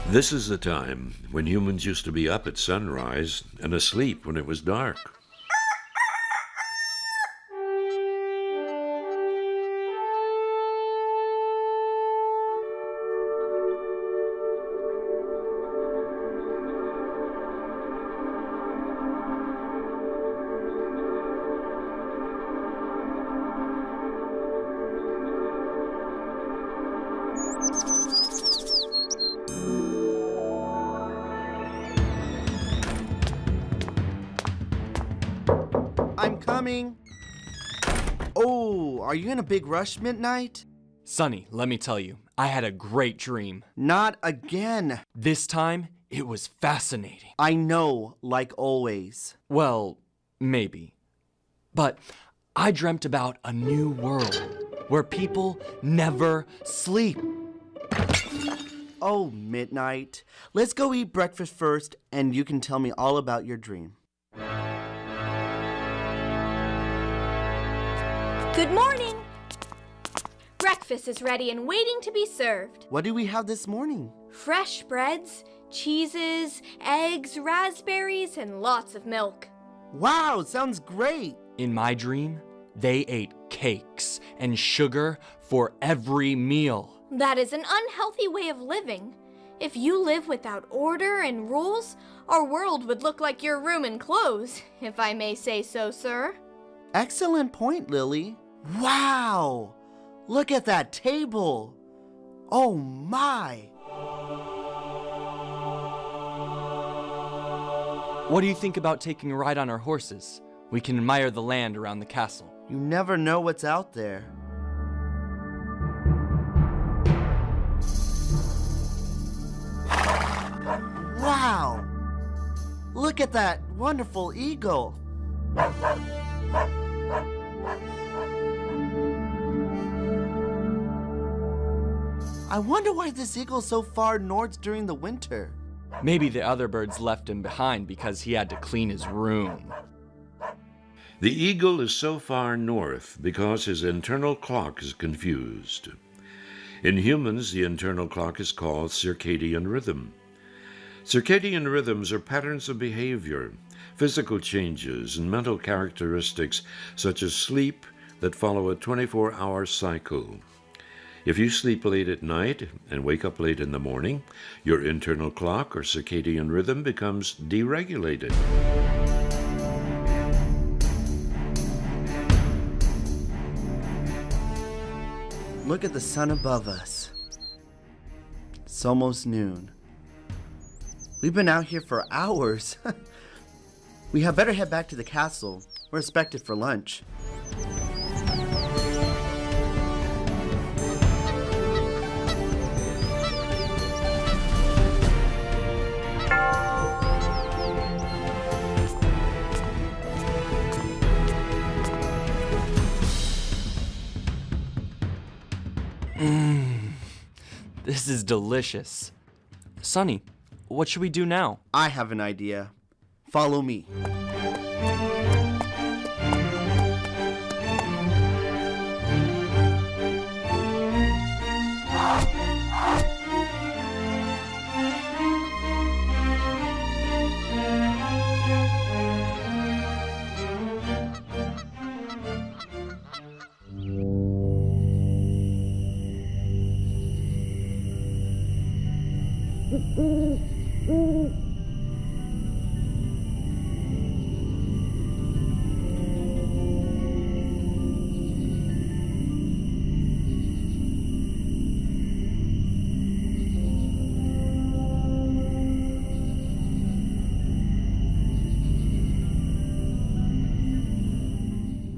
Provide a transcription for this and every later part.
This is the time when humans used to be up at sunrise and asleep when it was dark. I'm coming. Oh, are you in a big rush, Midnight? Sonny, let me tell you, I had a great dream. Not again. This time, it was fascinating. I know, like always. Well, maybe. But I dreamt about a new world where people never sleep. Oh, Midnight. Let's go eat breakfast first, and you can tell me all about your dream. Good morning! Breakfast is ready and waiting to be served. What do we have this morning? Fresh breads, cheeses, eggs, raspberries, and lots of milk. Wow, sounds great. In my dream, they ate cakes and sugar for every meal. That is an unhealthy way of living. If you live without order and rules, our world would look like your room and clothes, if I may say so, sir. Excellent point, Lily. Wow! Look at that table. Oh my! What do you think about taking a ride on our horses? We can admire the land around the castle. You never know what's out there. Wow! Look at that wonderful eagle. I wonder why this eagle's so far north during the winter. Maybe the other birds left him behind because he had to clean his room. The eagle is so far north because his internal clock is confused. In humans, the internal clock is called circadian rhythm. Circadian rhythms are patterns of behavior, physical changes, and mental characteristics such as sleep that follow a 24-hour cycle. If you sleep late at night and wake up late in the morning, your internal clock or circadian rhythm becomes deregulated. Look at the sun above us. It's almost noon. We've been out here for hours. We had better head back to the castle. We're expected for lunch. This is delicious. Sonny, what should we do now? I have an idea. Follow me.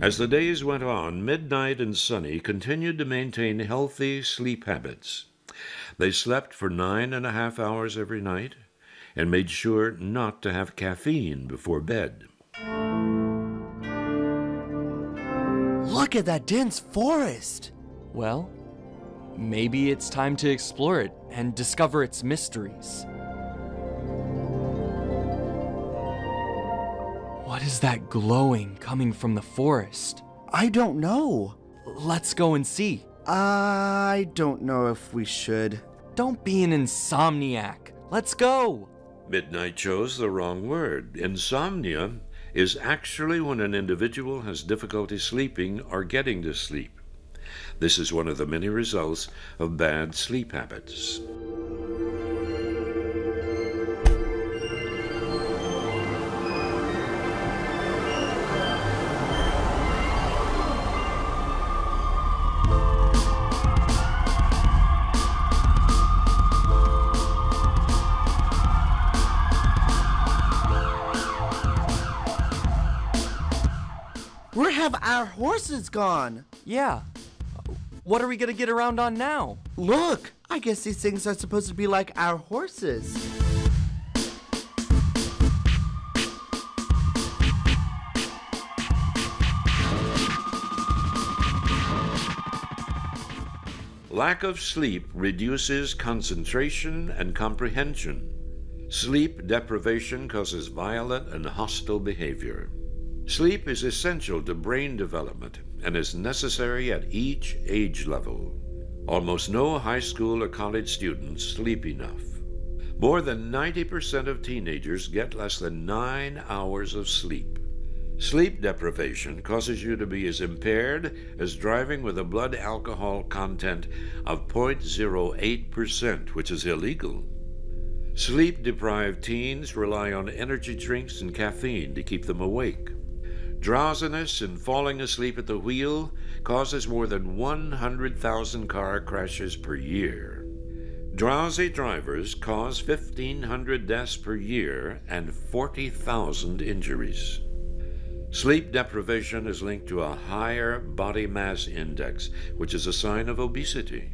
As the days went on, Midnight and Sunny continued to maintain healthy sleep habits. They slept for 9.5 hours every night and made sure not to have caffeine before bed. Look at that dense forest. Well, maybe it's time to explore it and discover its mysteries. What is that glowing coming from the forest? I don't know. Let's go and see. I don't know if we should. Don't be an insomniac. Let's go. Midnight chose the wrong word. Insomnia is actually when an individual has difficulty sleeping or getting to sleep. This is one of the many results of bad sleep habits. Where have our horses gone? Yeah. What are we gonna get around on now? Look, I guess these things are supposed to be like our horses. Lack of sleep reduces concentration and comprehension. Sleep deprivation causes violent and hostile behavior. Sleep is essential to brain development and is necessary at each age level. Almost no high school or college students sleep enough. More than 90% of teenagers get less than 9 hours of sleep. Sleep deprivation causes you to be as impaired as driving with a blood alcohol content of 0.08%, which is illegal. Sleep-deprived teens rely on energy drinks and caffeine to keep them awake. Drowsiness and falling asleep at the wheel causes more than 100,000 car crashes per year. Drowsy drivers cause 1,500 deaths per year and 40,000 injuries. Sleep deprivation is linked to a higher body mass index, which is a sign of obesity.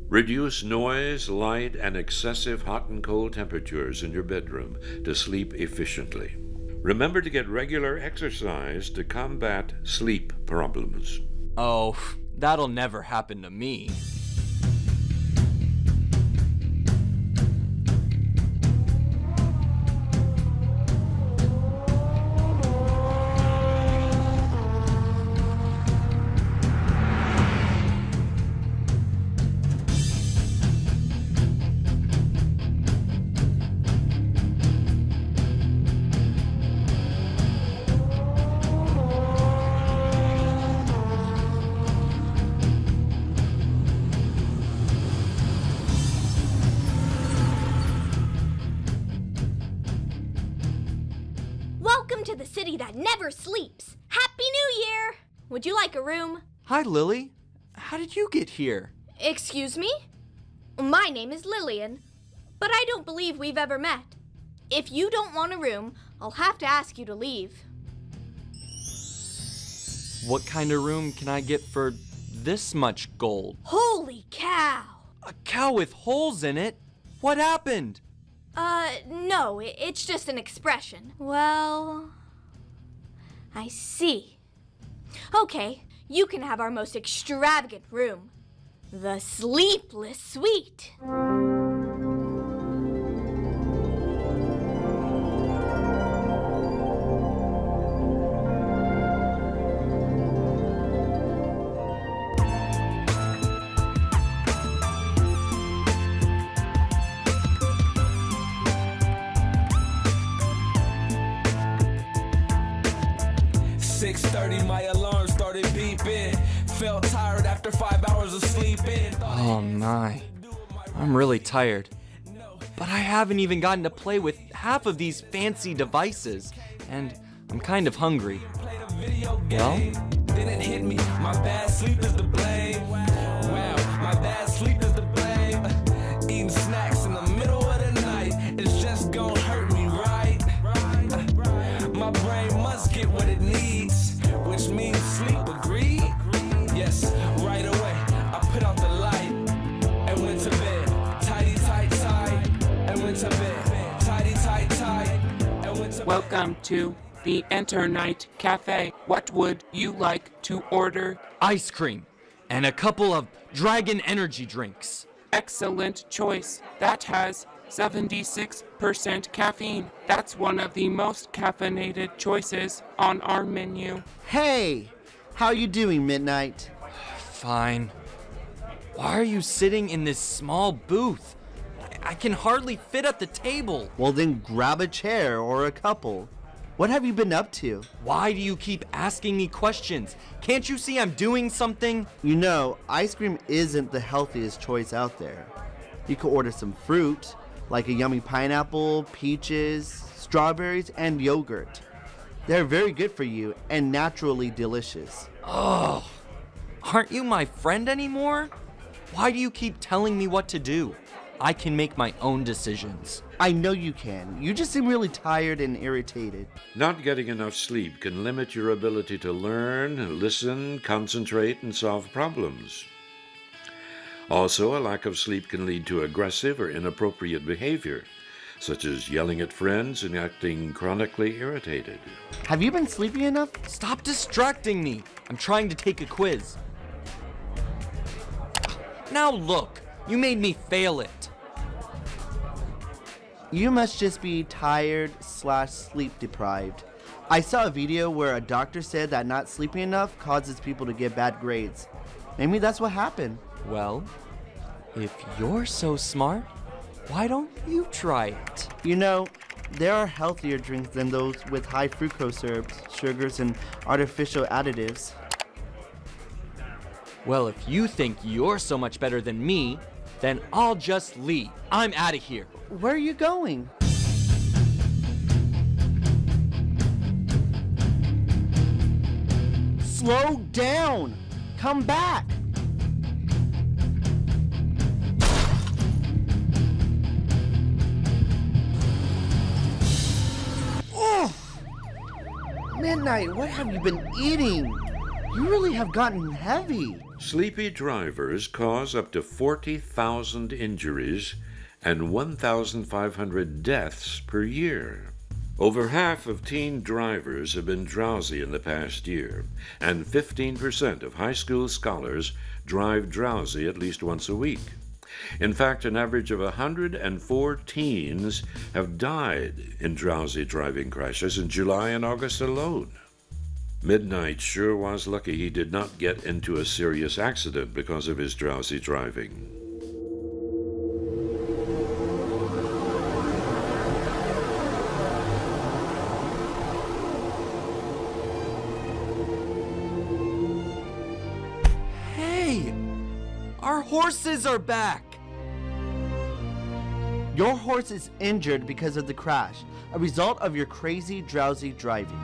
Reduce noise, light, and excessive hot and cold temperatures in your bedroom to sleep efficiently. Remember to get regular exercise to combat sleep problems. Oh, that'll never happen to me. Welcome to the city that never sleeps. Happy New Year! Would you like a room? Hi, Lily. How did you get here? Excuse me? My name is Lillian, but I don't believe we've ever met. If you don't want a room, I'll have to ask you to leave. What kind of room can I get for this much gold? Holy cow! A cow with holes in it? What happened? No, it's just an expression. Well, I see. Okay, you can have our most extravagant room. The Sleepless Suite. My alarm started beeping. Felt tired after 5 hours of sleeping. Oh my, I'm really tired. But I haven't even gotten to play with half of these fancy devices, and I'm kind of hungry. Well? Then it hit me, my bad sleep is to blame. Wow, my bad sleep is to blame. Eating snacks in the middle of the night, it's just gonna hurt me, right? My brain must get what it needs, which means sleep, agree? Yes, right away, I put out the light and went to bed. Tidy, tight, tight, and went to bed. Tidy, tight, tight, and went to bed. Welcome to the Knight Cafe. What would you like to order? Ice cream and a couple of dragon energy drinks. Excellent choice. That has 76% caffeine. That's one of the most caffeinated choices on our menu. Hey, how you doing, Midnight? Fine. Why are you sitting in this small booth? I can hardly fit at the table. Well, then grab a chair or a couple. What have you been up to? Why do you keep asking me questions? Can't you see I'm doing something? You know, ice cream isn't the healthiest choice out there. You could order some fruit, like a yummy pineapple, peaches, strawberries, and yogurt. They're very good for you and naturally delicious. Ugh. Aren't you my friend anymore? Why do you keep telling me what to do? I can make my own decisions. I know you can. You just seem really tired and irritated. Not getting enough sleep can limit your ability to learn, listen, concentrate, and solve problems. Also, a lack of sleep can lead to aggressive or inappropriate behavior, such as yelling at friends and acting chronically irritated. Have you been sleeping enough? Stop distracting me. I'm trying to take a quiz. Now look, you made me fail it. You must just be tired/sleep deprived. I saw a video where a doctor said that not sleeping enough causes people to get bad grades. Maybe that's what happened. Well, if you're so smart, why don't you try it? You know, there are healthier drinks than those with high fructose syrups, sugars, and artificial additives. Well, if you think you're so much better than me, then I'll just leave. I'm out of here. Where are you going? Slow down! Come back! Oh! Midnight, what have you been eating? You really have gotten heavy. Sleepy drivers cause up to 40,000 injuries and 1,500 deaths per year. Over half of teen drivers have been drowsy in the past year, and 15% of high school scholars drive drowsy at least once a week. In fact, an average of 104 teens have died in drowsy driving crashes in July and August alone. Midnight sure was lucky he did not get into a serious accident because of his drowsy driving. Hey! Our horses are back! Your horse is injured because of the crash, a result of your crazy, drowsy driving.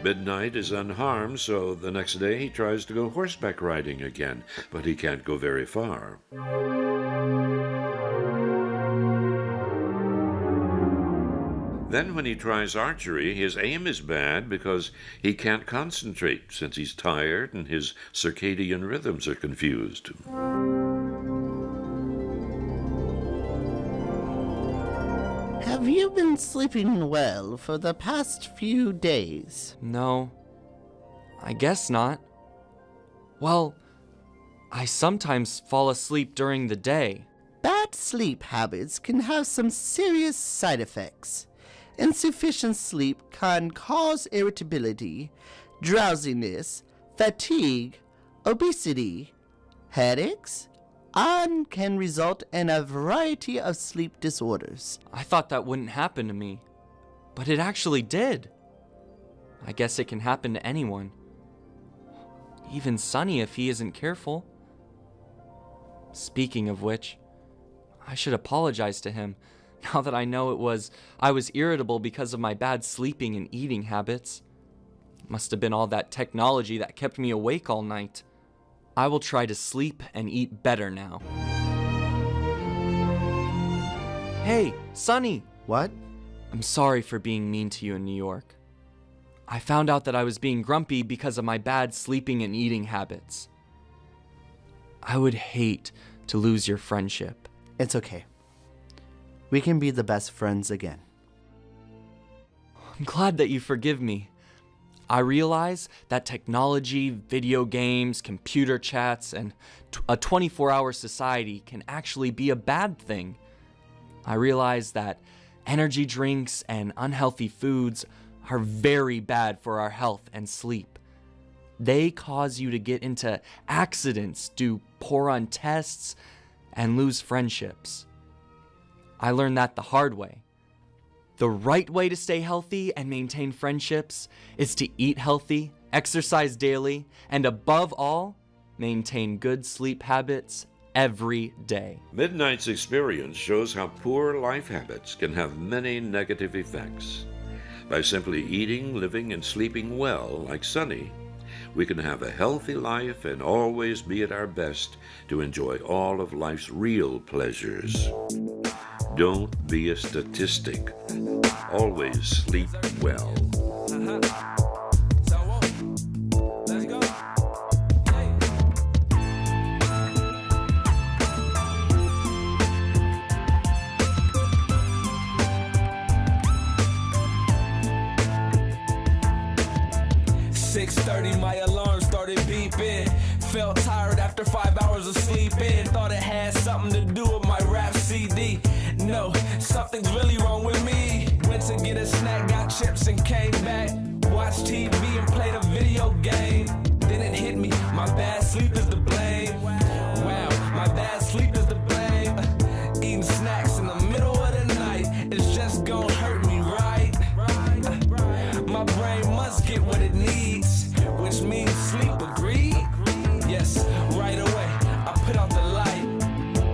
Midnight is unharmed, so the next day he tries to go horseback riding again, but he can't go very far. Then when he tries archery, his aim is bad because he can't concentrate since he's tired and his circadian rhythms are confused. Have you been sleeping well for the past few days? No, I guess not. Well, I sometimes fall asleep during the day. Bad sleep habits can have some serious side effects. Insufficient sleep can cause irritability, drowsiness, fatigue, obesity, headaches, and can result in a variety of sleep disorders. I thought that wouldn't happen to me, but it actually did. I guess it can happen to anyone. Even Sonny if he isn't careful. Speaking of which, I should apologize to him now that I know I was irritable because of my bad sleeping and eating habits. Must have been all that technology that kept me awake all night. I will try to sleep and eat better now. Hey, Sonny! What? I'm sorry for being mean to you in New York. I found out that I was being grumpy because of my bad sleeping and eating habits. I would hate to lose your friendship. It's okay. We can be the best friends again. I'm glad that you forgive me. I realize that technology, video games, computer chats, and a 24-hour society can actually be a bad thing. I realized that energy drinks and unhealthy foods are very bad for our health and sleep. They cause you to get into accidents, do poor on tests, and lose friendships. I learned that the hard way. The right way to stay healthy and maintain friendships is to eat healthy, exercise daily, and above all, maintain good sleep habits every day. Midnight's experience shows how poor life habits can have many negative effects. By simply eating, living, and sleeping well, like Sunny, we can have a healthy life and always be at our best to enjoy all of life's real pleasures. Don't be a statistic. Always sleep well. Let's go. 6:30, my alarm started beeping. Felt tired after 5 hours of sleeping. Thought it had something to do with my rap CD. No, something's really wrong with me. Went to get a snack, got chips and came back. Watched TV and played a video game. Then it hit me, my bad sleep is to blame. Wow, my bad sleep is to blame. Eating snacks in the middle of the night, it's just gonna hurt me, right? My brain must get what it needs, which means sleep, agreed? Yes, right away, I put out the light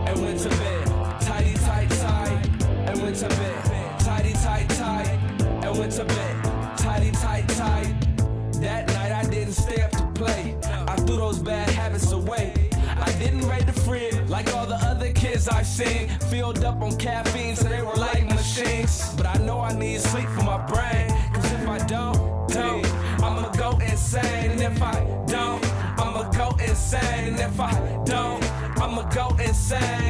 and went to bed. Tidy, tight, tight, and went to bed. Tidy, tight, tight, and went to bed. Tidy, tight, tight. That night I didn't stay up to play. I threw those bad habits away. I didn't raid the fridge like all the other kids I've seen. Filled up on caffeine so they were like machines. But I know I need sleep for my brain. Cause if I don't, I'ma go insane. And if I don't, I'ma go insane. And if I don't, I'ma go insane.